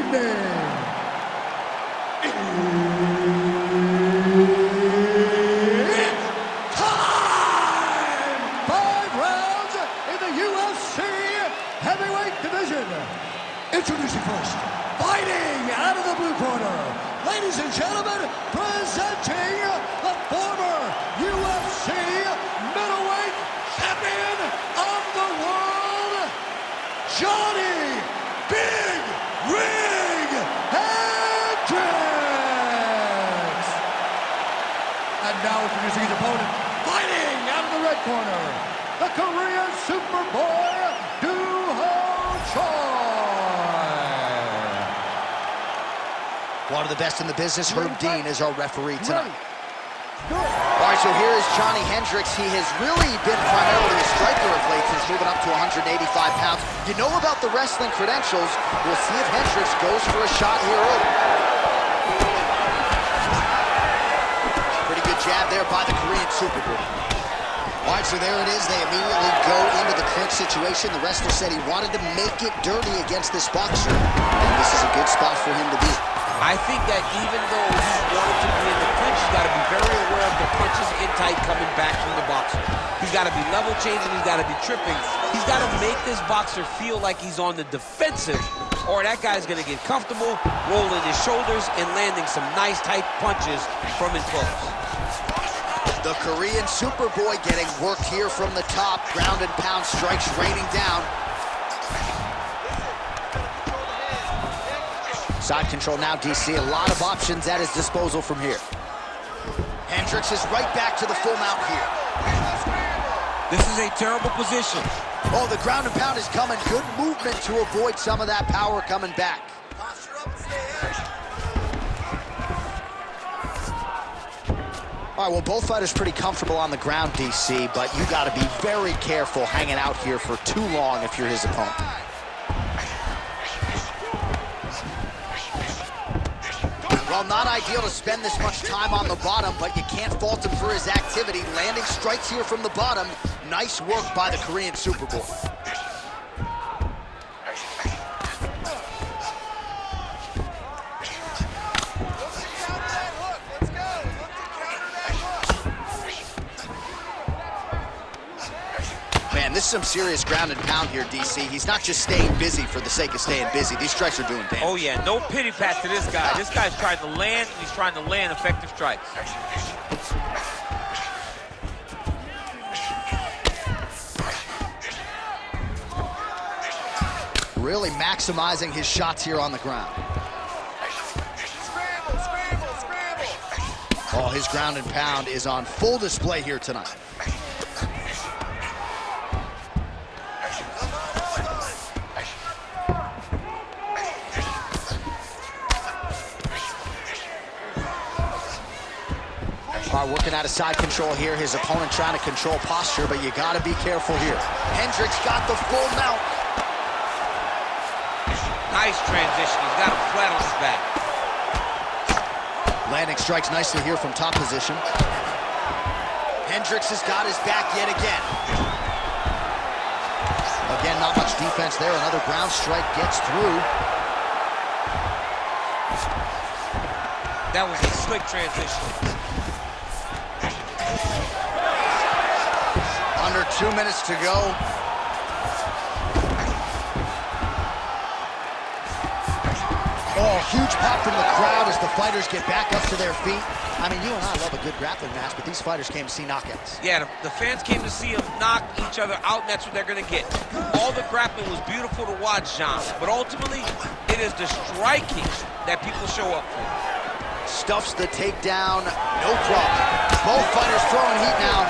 evening. It's time! 5 rounds in the UFC heavyweight division. Introducing first, fighting out of the blue corner, ladies and gentlemen, presenting the former UFC middleweight champion of the world, Johnny Big Ring Hendricks! And now introducing his opponent, fighting out of the red corner, the Korean Superboy, Doo Ho Choi! One of the best in the business, Herb Dean, is our referee tonight. All right, so here is Johnny Hendricks. He has really been primarily a striker of late since moving up to 185 pounds. You know about the wrestling credentials. We'll see if Hendricks goes for a shot here early. Pretty good jab there by the Korean Superboy. All right, so there it is. They immediately go into the clinch situation. The wrestler said he wanted to make it dirty against this boxer, and this is a good spot for him to be. I think that even though he wanted to be in the clinch, he's got to be very aware of the punches in tight coming back from the boxer. He's got to be level changing, he's got to be tripping. He's got to make this boxer feel like he's on the defensive, or that guy's going to get comfortable, rolling his shoulders and landing some nice tight punches from enclose. The Korean Superboy getting worked here from the top. Ground and pound strikes raining down. Side control now, DC. A lot of options at his disposal from here. Hendricks is right back to the full mount here. This is a terrible position. Oh, the ground and pound is coming. Good movement to avoid some of that power coming back. All right, well, both fighters pretty comfortable on the ground, DC, but you got to be very careful hanging out here for too long if you're his opponent. Well, not ideal to spend this much time on the bottom, but you can't fault him for his activity. Landing strikes here from the bottom. Nice work by the Korean Superboy. Man, this is some serious ground and pound here, DC. He's not just staying busy for the sake of staying busy. These strikes are doing damage. Oh, yeah, no pity pat to this guy. This guy's trying to land, and he's trying to land effective strikes. Really maximizing his shots here on the ground. Scramble, scramble, scramble. Oh, his ground and pound is on full display here tonight. Working out of side control here. His opponent trying to control posture, but you got to be careful here. Hendricks got the full mount. Nice transition. He's got him flat on his back. Landing strikes nicely here from top position. Hendricks has got his back yet again. Again, not much defense there. Another ground strike gets through. That was a slick transition. Under 2 minutes to go. Oh, huge pop from the crowd as the fighters get back up to their feet. I mean, you and I love a good grappling match, but these fighters came to see knockouts. Yeah, the fans came to see them knock each other out, and that's what they're going to get. All the grappling was beautiful to watch, John, but ultimately, it is the striking that people show up for. Stuffs the takedown, no problem. Both fighters throwing heat now.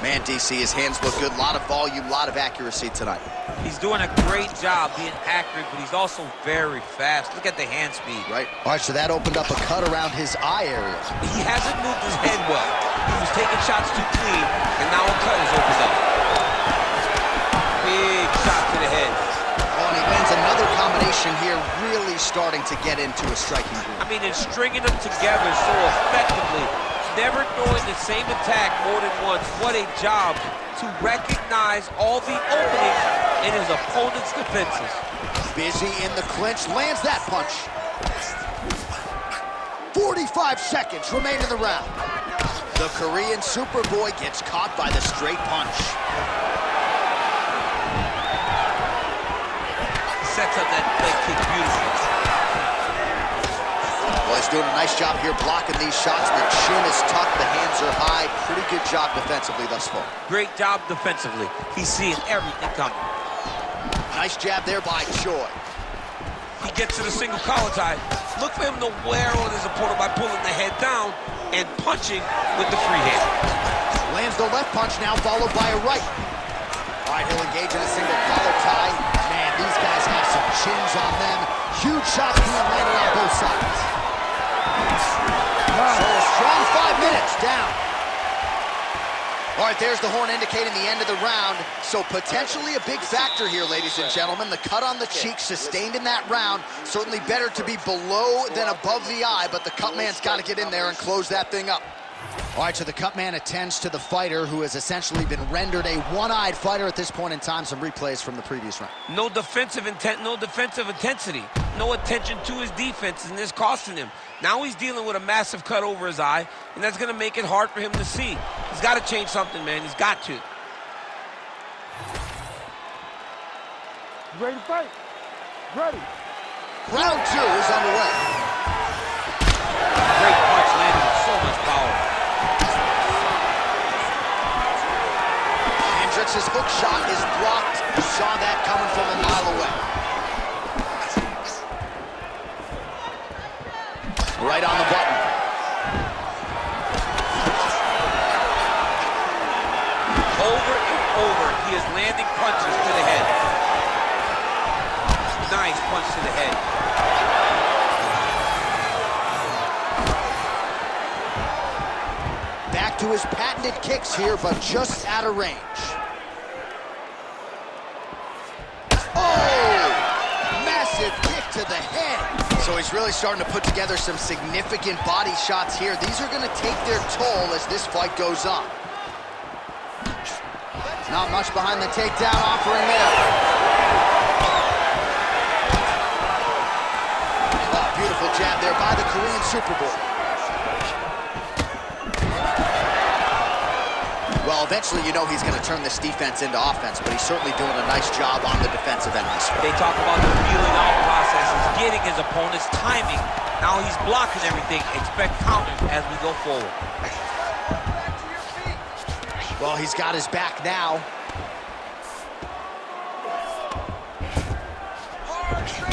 Man, DC, his hands look good. A lot of volume, a lot of accuracy tonight. He's doing a great job being accurate, but he's also very fast. Look at the hand speed. Right. All right, so that opened up a cut around his eye area. He hasn't moved his head well. He was taking shots too clean, and now a cut is opened up. Big shot to the head. Oh, and he lands another combination here, really starting to get into a striking groove. I mean, it's stringing them together so effectively. Never throwing the same attack more than once. What a job to recognize all the openings in his opponent's defenses. Busy in the clinch, lands that punch. 45 seconds remain in the round. The Korean Superboy gets caught by the straight punch. Sets up that leg kick beautifully. Well, he's doing a nice job here blocking these shots. The chin is tucked, the hands are high. Pretty good job defensively thus far. Great job defensively. He's seeing everything coming. Nice jab there by Choi. He gets to the single collar tie. Look for him to wear on his opponent by pulling the head down and punching with the free hand. Lands the left punch now, followed by a right. All right, he'll engage in a single collar tie. Man, these guys have some chins on them. Huge shots being landed on both sides. So a strong 5 minutes down. All right, there's the horn indicating the end of the round. So potentially a big factor here, ladies and gentlemen. The cut on the cheek sustained in that round. Certainly better to be below than above the eye, but the cut man's got to get in there and close that thing up. All right, so the cut man attends to the fighter who has essentially been rendered a one-eyed fighter at this point in time. Some replays from the previous round. No defensive intent, no defensive intensity. No attention to his defense, and this costing him. Now he's dealing with a massive cut over his eye, and that's going to make it hard for him to see. He's got to change something, man. He's got to. Ready to fight? Ready. Round 2 is underway. Great punch landing with so much power. Hendricks' hook shot is blocked. You saw that coming from a mile away. Right on the button. Over and over, he is landing punches to the head. Nice punch to the head. Back to his patented kicks here, but just out of range. Oh! Massive kick to the head. So he's really starting to put together some significant body shots here. These are going to take their toll as this fight goes on. Not much behind the takedown offering there. Oh, beautiful jab there by the Korean Superboy. Well, eventually you know he's going to turn this defense into offense, but he's certainly doing a nice job on the defensive end of this fight. They talk about the feeling out process. He's getting his opponent's timing. Now he's blocking everything. Expect counters as we go forward. Well, he's got his back now.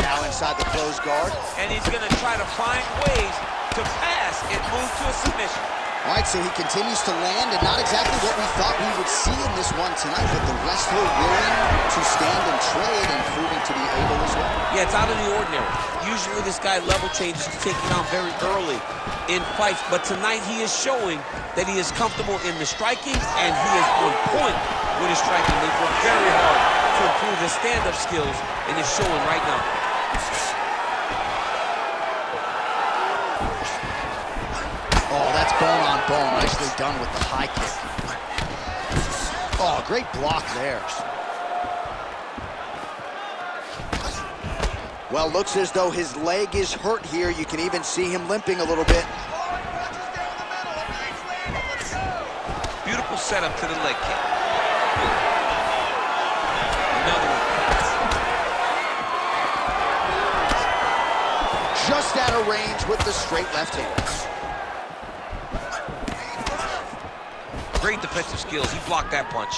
Now inside the closed guard. And he's going to try to find ways to pass and move to a submission. All right, so he continues to land, and not exactly what we thought we would see in this one tonight, but the wrestler willing to stand and trade and proving to be able as well. Yeah, it's out of the ordinary. Usually this guy level changes, he's taking out very early in fights, but tonight he is showing that he is comfortable in the striking, and he is on point with his striking. They've worked very hard to improve his stand-up skills, and it's showing right now. Oh, that's bone on bone. Nicely done with the high kick. Oh, great block there. Well, looks as though his leg is hurt here. You can even see him limping a little bit. Beautiful setup to the leg kick. Another one. Just out of range with the straight left hand. Great defensive skills. He blocked that punch.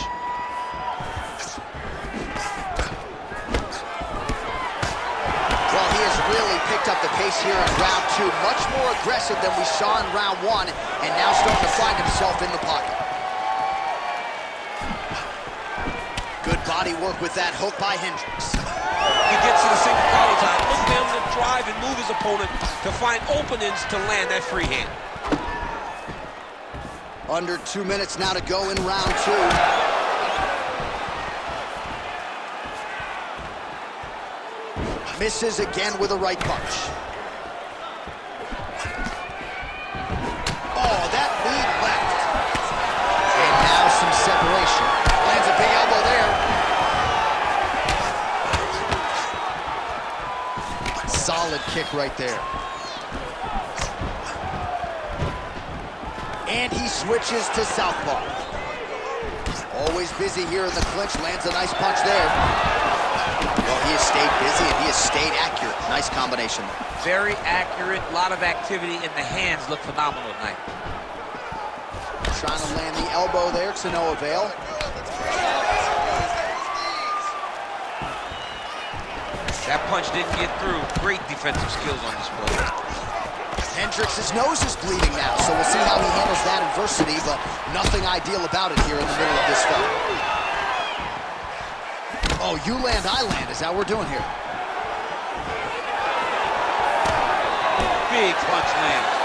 Well, he has really picked up the pace here in round 2. Much more aggressive than we saw in round 1, and now starting to find himself in the pocket. Good body work with that hook by Hendricks. He gets to the single collar tie. Look for him to drive and move his opponent to find openings to land that free hand. Under 2 minutes now to go in round 2. Misses again with a right punch. Oh, that lead left. And now some separation. Solid kick right there. And he switches to southpaw. Always busy here in the clinch, lands a nice punch there. Well, he has stayed busy and he has stayed accurate. Nice combination. Very accurate, a lot of activity, and the hands look phenomenal tonight. Trying to land the elbow there to no avail. That punch didn't get through. Great defensive skills on display. Hendricks' nose is bleeding now, so we'll see how he handles that adversity, but nothing ideal about it here in the middle of this fight. Oh, you land, I land, is that what we're doing here? Big punch lands.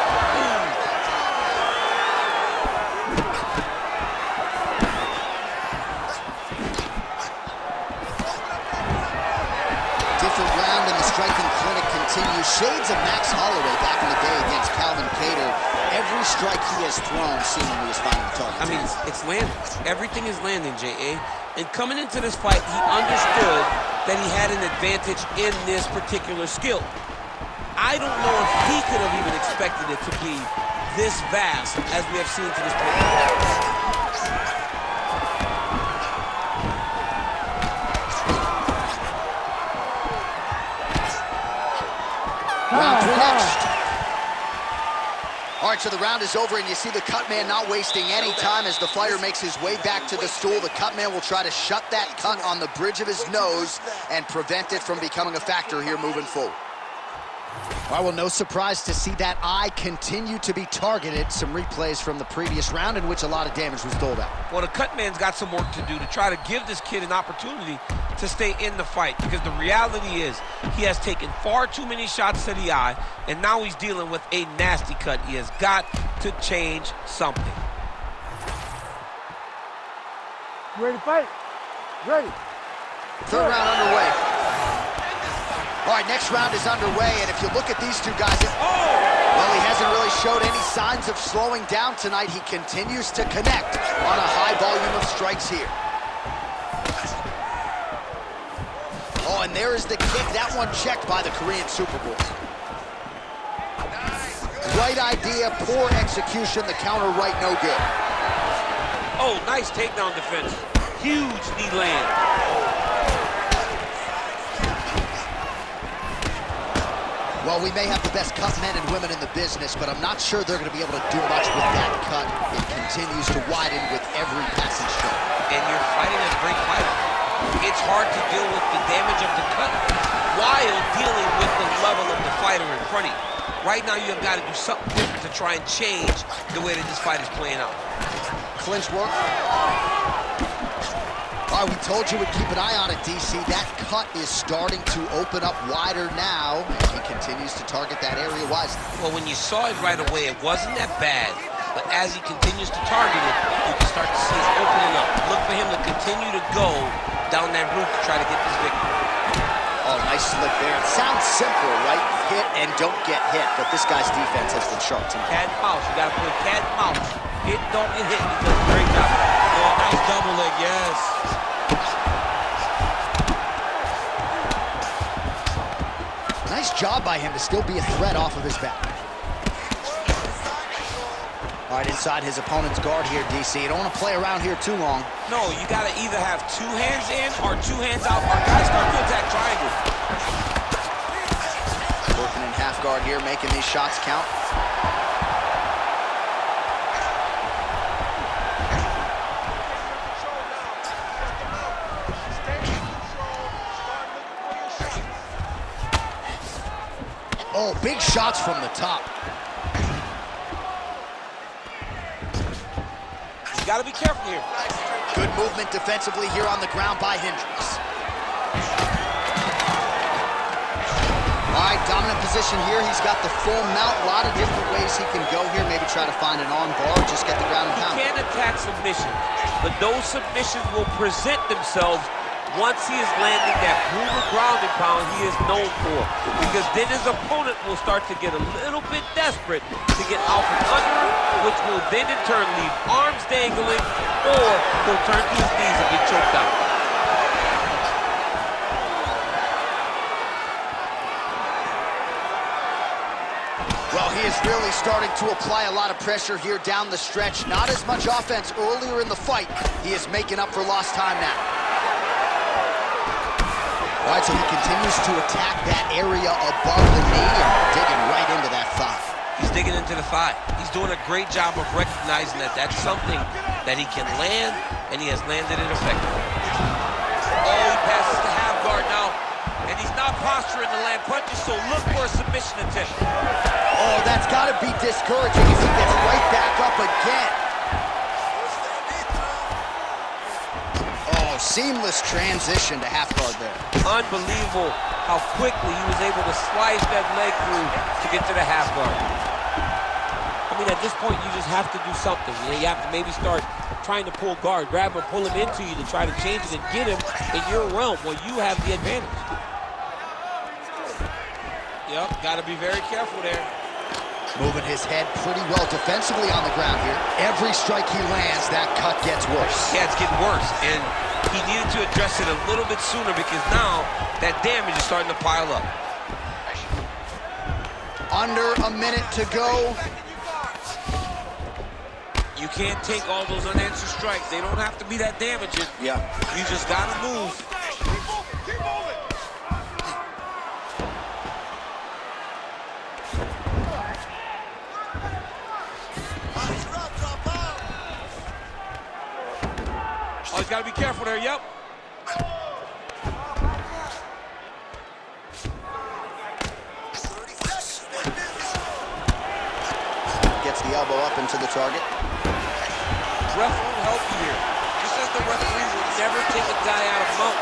Different round and the striking clinic continues. Shades of Max Holloway back in the day against Calvin Kattar. Every strike he has thrown seemingly is finding the target. I mean, it's landing. Everything is landing, J.A. And coming into this fight, he understood that he had an advantage in this particular skill. I don't know if he could have even expected it to be this vast as we have seen to this point. Round 3 next. All right, so the round is over, and you see the cut man not wasting any time as the fighter makes his way back to the stool. The cut man will try to shut that cut on the bridge of his nose and prevent it from becoming a factor here moving forward. Well, no surprise to see that eye continue to be targeted. Some replays from the previous round in which a lot of damage was doled out. Well, the cut man's got some work to do to try to give this kid an opportunity to stay in the fight, because the reality is he has taken far too many shots to the eye, and now he's dealing with a nasty cut. He has got to change something. Ready to fight? Ready. Third round underway. All right, next round is underway, and if you look at these two guys, well, he hasn't really showed any signs of slowing down tonight. He continues to connect on a high volume of strikes here. Oh, and there is the kick. That one checked by the Korean Superboy. Right idea, poor execution. The counter right, no good. Oh, nice takedown defense. Huge knee land. Well, we may have the best cut men and women in the business, but I'm not sure they're going to be able to do much with that cut. It continues to widen with every passing stroke. And you're fighting a great fighter. It's hard to deal with the damage of the cut while dealing with the level of the fighter in front of you. Right now, you have got to do something different to try and change the way that this fight is playing out. Clinch work. All right, we told you we'd keep an eye on it, DC. That cut is starting to open up wider now, and he continues to target that area wisely. Well, when you saw it right away, it wasn't that bad. But as he continues to target it, you can start to see it opening up. Look for him to continue to go down that route to try to get this victory. Oh, nice slip there. It sounds simple, right? Hit and don't get hit, but this guy's defense has been sharp tonight. Cat and mouse. You got to play cat and mouse. Hit, don't get hit. He does a great job. Oh, nice double leg, yes. Nice job by him to still be a threat off of his back. All right, inside his opponent's guard here, DC. You don't want to play around here too long. No, you got to either have two hands in or two hands out, or guys start to attack triangle. Working in half guard here, making these shots count. Oh, big shots from the top. You got to be careful here. Good movement defensively here on the ground by Hendricks. All right, dominant position here. He's got the full mount. A lot of different ways he can go here. Maybe try to find an arm bar, just get the ground and pound. He can attack submission, but those submissions will present themselves once he is landing that brutal ground and pound he is known for. Because then his opponent will start to get a little bit desperate to get out from under, which will then in turn leave arms dangling, or he'll turn to his knees and get choked out. Well, he is really starting to apply a lot of pressure here down the stretch. Not as much offense earlier in the fight. He is making up for lost time now. All right, so he continues to attack that area above the knee and digging right into that thigh. He's digging into the thigh. He's doing a great job of recognizing that that's something that he can land, and he has landed it effectively. Oh, he passes the half guard now, and he's not posturing to land punches, so look for a submission attempt. Oh, that's got to be discouraging if he gets right back up again. Oh, seamless transition to half guard there. Unbelievable how quickly he was able to slice that leg through to get to the half guard. I mean, at this point, you just have to do something. You have to maybe start trying to pull guard, grab him, pull him into you to try to change it and get him in your realm where you have the advantage. Yep, got to be very careful there. Moving his head pretty well defensively on the ground here. Every strike he lands, that cut gets worse. Yeah, it's getting worse, and he needed to address it a little bit sooner because now that damage is starting to pile up. Under a minute to go. You can't take all those unanswered strikes. They don't have to be that damaging. Yeah. You just got to move. Keep moving. Oh, he's got to be careful there. Yep. Gets the elbow up into the target. Ref won't help you here. Just as the referee will never take a guy out of mount,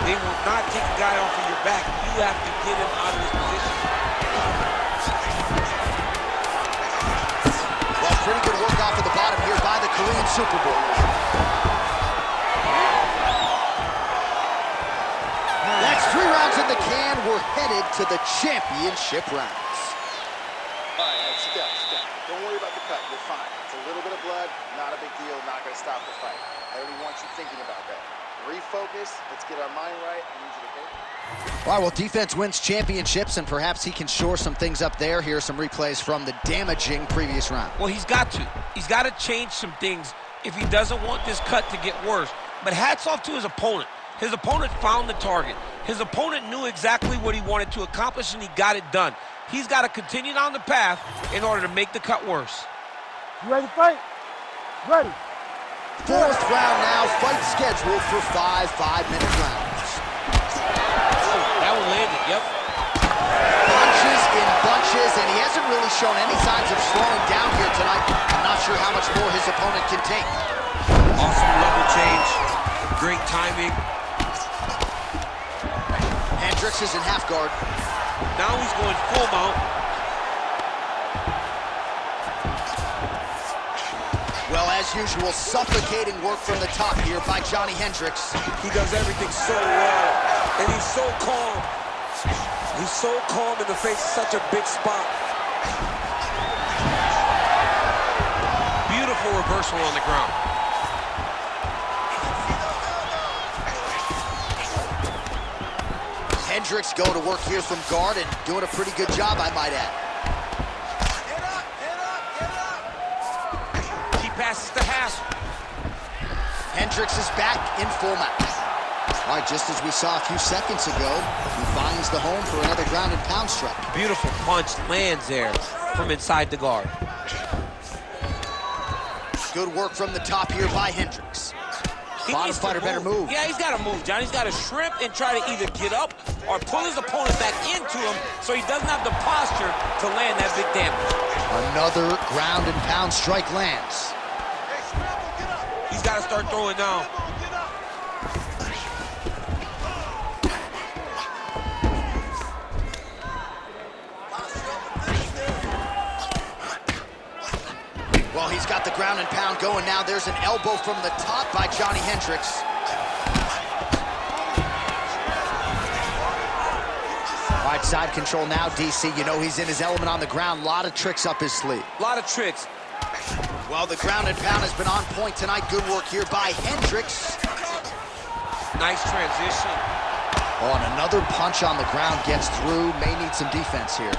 they will not take a guy off of your back. You have to get him out of his position. Well, pretty good work off of the bottom here by the Korean Super Bowl. That's 3 rounds in the can. We're headed to the championship rounds. All right, sit down, sit down. Don't worry about the cut. You're fine. It's a little bit of blood, not a big deal, not going to stop the fight. I already want you thinking about that. Refocus. Let's get our mind right. I need you to go. All right, well, defense wins championships, and perhaps he can shore some things up there. Here are some replays from the damaging previous round. Well, he's got to. He's got to change some things if he doesn't want this cut to get worse. But hats off to his opponent. His opponent found the target. His opponent knew exactly what he wanted to accomplish, and he got it done. He's got to continue down the path in order to make the cut worse. You ready to fight? Ready. 4th round now, fight scheduled for 5 5-minute rounds. That one landed, yep. Punches in bunches, and he hasn't really shown any signs of slowing down here tonight. I'm not sure how much more his opponent can take. Awesome level change. Great timing. Hendricks is in half guard. Now he's going full mount. Well, as usual, suffocating work from the top here by Johnny Hendricks. He does everything so well, and he's so calm. He's so calm in the face of such a big spot. Beautiful reversal on the ground. Hendricks go to work here from guard and doing a pretty good job, I might add. He passes the hassle. Hendricks is back in full mount. All right, just as we saw a few seconds ago, he finds the home for another ground and pound strike. Beautiful punch lands there from inside the guard. Good work from the top here by Hendricks. He Bottom needs to fighter better move. Yeah, he's got to move, John. He's got to shrimp and try to either get up or pull his opponent back into him so he doesn't have the posture to land that big damage. Another ground and pound strike lands. He's got to start throwing now. Well, he's got the ground and pound going now. There's an elbow from the top by Johnny Hendricks. All right, side control now, DC. You know he's in his element on the ground. A lot of tricks up his sleeve. A lot of tricks. Well, the ground and pound has been on point tonight. Good work here by Hendricks. Nice transition. Oh, and another punch on the ground gets through. May need some defense here.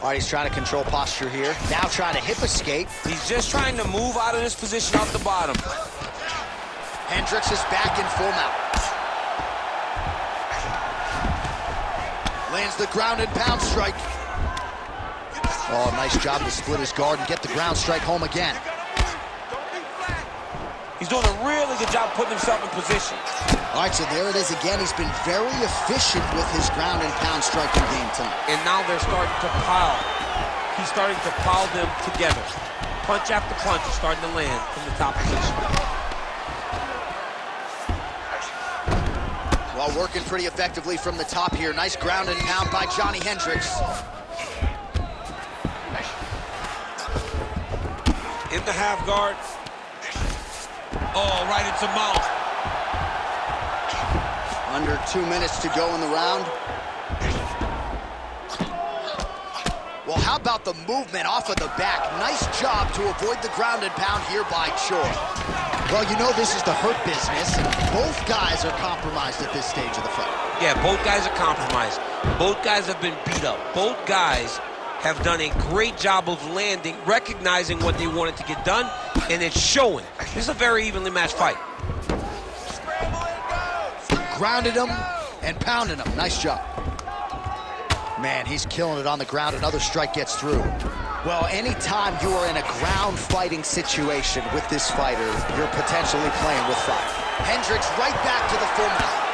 All right, he's trying to control posture here. Now trying to hip escape. He's just trying to move out of this position off the bottom. Hendricks is back in full mount. Lands the ground and pound strike. Oh, nice job to split his guard and get the ground strike home again. He's doing a really good job putting himself in position. All right, so there it is again. He's been very efficient with his ground and pound striking game tonight. And now they're starting to pile. He's starting to pile them together. Punch after punch is starting to land from the top position. Well, working pretty effectively from the top here. Nice ground and pound by Johnny Hendricks. In the half guard. Oh, right into mount. Under 2 minutes to go in the round. Well, how about the movement off of the back? Nice job to avoid the ground and pound here by Choi. Well, you know this is the hurt business, and both guys are compromised at this stage of the fight. Yeah, both guys are compromised. Both guys have been beat up. Both guys have done a great job of landing, recognizing what they wanted to get done, and it's showing. This is a very evenly matched fight. Grounded him and pounded him. Nice job. Man, he's killing it on the ground. Another strike gets through. Well, anytime you are in a ground fighting situation with this fighter, you're potentially playing with fire. Hendricks right back to the full mount.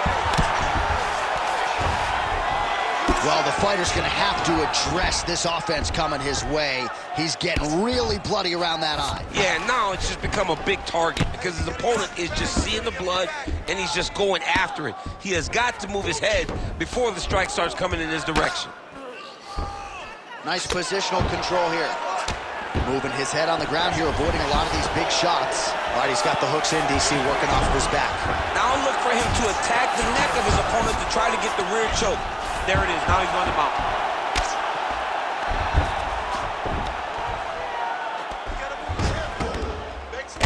Well, the fighter's going to have to address this offense coming his way. He's getting really bloody around that eye. Yeah, now it's just become a big target because his opponent is just seeing the blood and he's just going after it. He has got to move his head before the strike starts coming in his direction. Nice positional control here. Moving his head on the ground here, avoiding a lot of these big shots. All right, he's got the hooks in, DC, working off of his back. Now look for him to attack the neck of his opponent to try to get the rear choke. There it is, now he's on the mount.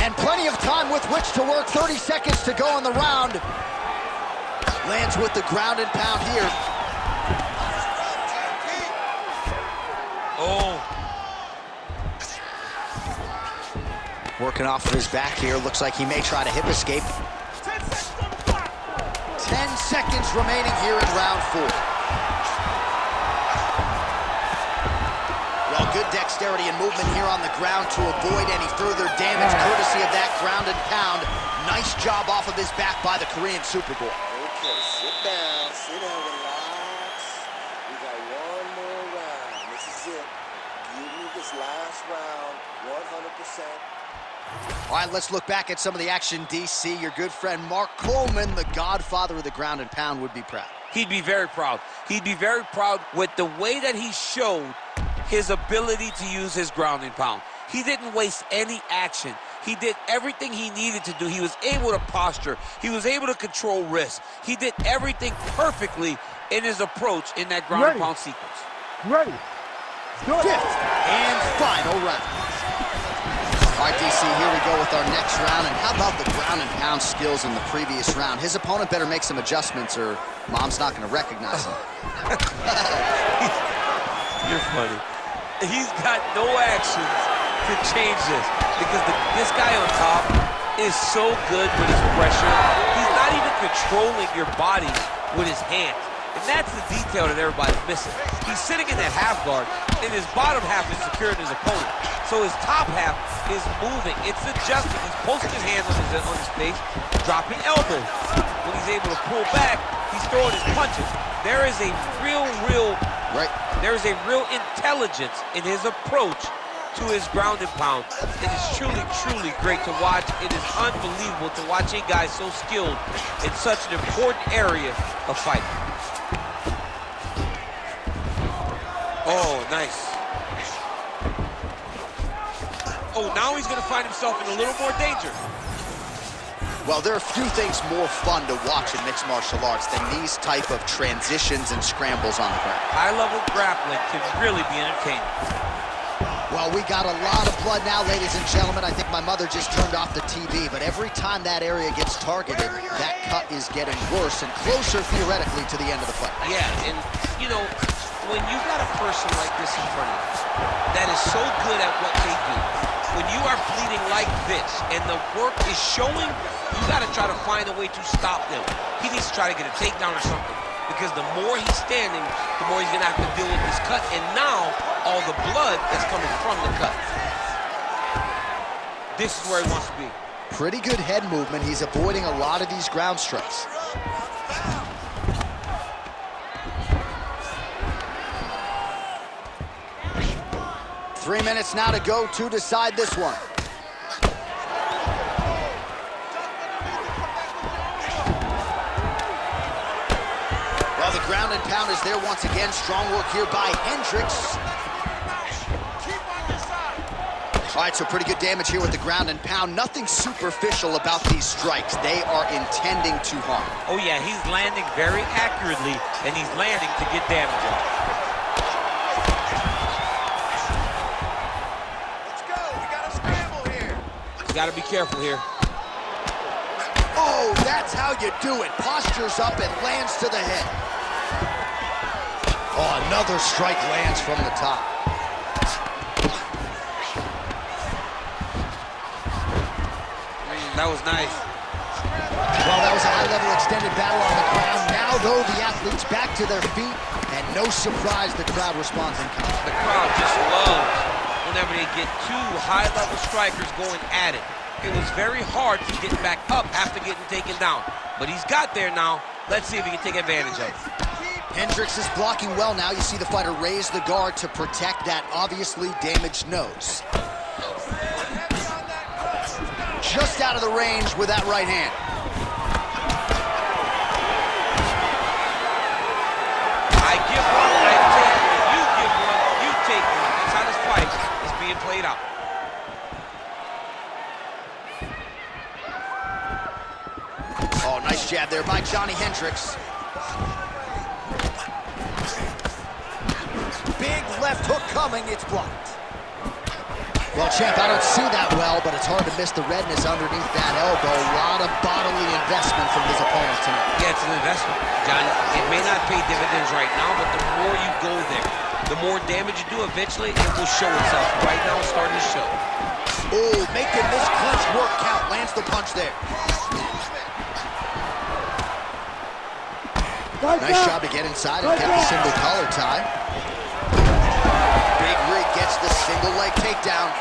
And plenty of time with which to work. 30 seconds to go in the round. Lands with the ground and pound here. Oh. Working off of his back here. Looks like he may try to hip escape. 10 seconds remaining here in round 4. Well, good dexterity and movement here on the ground to avoid any further damage, courtesy of that ground and pound. Nice job off of his back by the Korean Superboy. Okay, sit down, relax. We got one more round. This is it. Give me this last round, 100%. All right, let's look back at some of the action, DC. Your good friend Mark Coleman, the godfather of the ground and pound, would be proud. He'd be very proud. He'd be very proud with the way that he showed his ability to use his ground and pound. He didn't waste any action. He did everything he needed to do. He was able to posture. He was able to control wrist. He did everything perfectly in his approach in that ground and pound sequence. Ready. Good. 5th and final round. All right, DC, here we go with our next round. And how about the ground and pound skills in the previous round? His opponent better make some adjustments or Mom's not going to recognize him. You're funny. He's got no actions to change this because this guy on top is so good with his pressure. He's not even controlling your body with his hands. And that's the detail that everybody's missing. He's sitting in that half guard, and his bottom half is securing his opponent. So his top half is moving. It's adjusting. He's posting his hands on his face, dropping elbows. When he's able to pull back, he's throwing his punches. There is a real intelligence in his approach to his ground and pound. It is truly, truly great to watch. It is unbelievable to watch a guy so skilled in such an important area of fighting. Oh, nice. Oh, now he's going to find himself in a little more danger. Well, there are few things more fun to watch in mixed martial arts than these type of transitions and scrambles on the ground. High-level grappling can really be entertaining. Well, we got a lot of blood now, ladies and gentlemen. I think my mother just turned off the TV, but every time that area gets targeted, that cut is getting worse and closer, theoretically, to the end of the fight. Yeah, and, you know, when you got a person like this in front of you that is so good at what they do, when you are bleeding like this and the work is showing, you got to try to find a way to stop them. He needs to try to get a takedown or something, because the more he's standing, the more he's going to have to deal with this cut, and now all the blood that's coming from the cut. This is where he wants to be. Pretty good head movement. He's avoiding a lot of these ground strikes. Three minutes now to go to decide this one. Well, the ground and pound is there once again. Strong work here by Hendricks. All right, so pretty good damage here with the ground and pound. Nothing superficial about these strikes. They are intending to harm. Oh, yeah, he's landing very accurately, and he's landing to get damage on. Let's go. We got to scramble here. You got to be careful here. Oh, that's how you do it. Postures up and lands to the head. Oh, another strike lands from the top. That was nice. Well, that was a high-level extended battle on the ground. Now, though, the athletes back to their feet, and no surprise the crowd responds in kind. The crowd just loves whenever they get two high-level strikers going at it. It was very hard to get back up after getting taken down, but he's got there now. Let's see if he can take advantage of it. Hendricks is blocking well now. You see the fighter raise the guard to protect that obviously damaged nose. Just out of the range with that right hand. I give one, I take one. You give one, you take one. That's how this fight is being played out. Oh, nice jab there by Johnny Hendricks. Big left hook coming, it's blocked. Well, champ, I don't see that well, but it's hard to miss the redness underneath that elbow. A lot of bodily investment from his opponent tonight. Yeah, it's an investment, John. It may not pay dividends right now, but the more you go there, the more damage you do, eventually it will show itself. Right now, it's starting to show. Oh, making this clinch work count. Lands the punch there. Nice job to get inside and get the single collar tie. Big Rig gets the single leg takedown.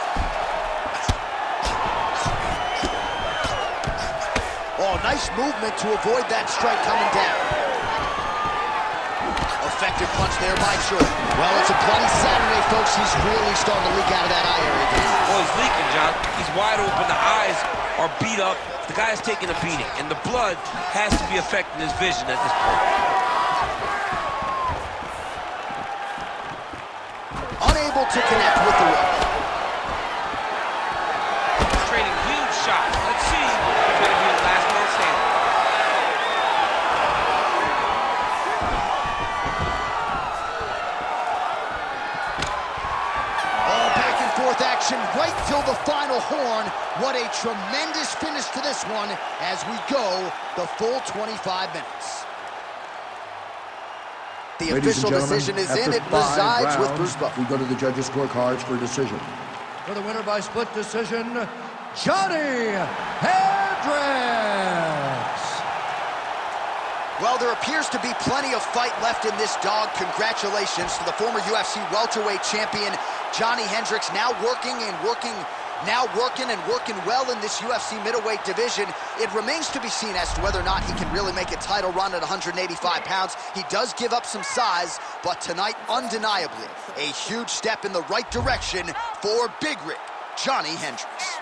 Oh, nice movement to avoid that strike coming down. Effective punch there by Choi. Well, it's a bloody Saturday, folks. He's really starting to leak out of that eye area again. Oh, he's leaking, John. He's wide open. The eyes are beat up. The guy's taking a beating, and the blood has to be affecting his vision at this point. Unable to connect with the right. Trading huge shots. Let's see who's going to be the last man standing. All back and forth action right till the final horn. What a tremendous finish to this one as we go the full 25 minutes. The official decision is in. It resides with Bruce Buffer. We go to the judges' scorecards for decision. For the winner by split decision, Johnny Hendricks. Well, there appears to be plenty of fight left in this dog. Congratulations to the former UFC welterweight champion, Johnny Hendricks, now working well in this UFC middleweight division. It remains to be seen as to whether or not he can really make a title run at 185 pounds. He does give up some size, but tonight, undeniably, a huge step in the right direction for Big Rig, Johnny Hendricks.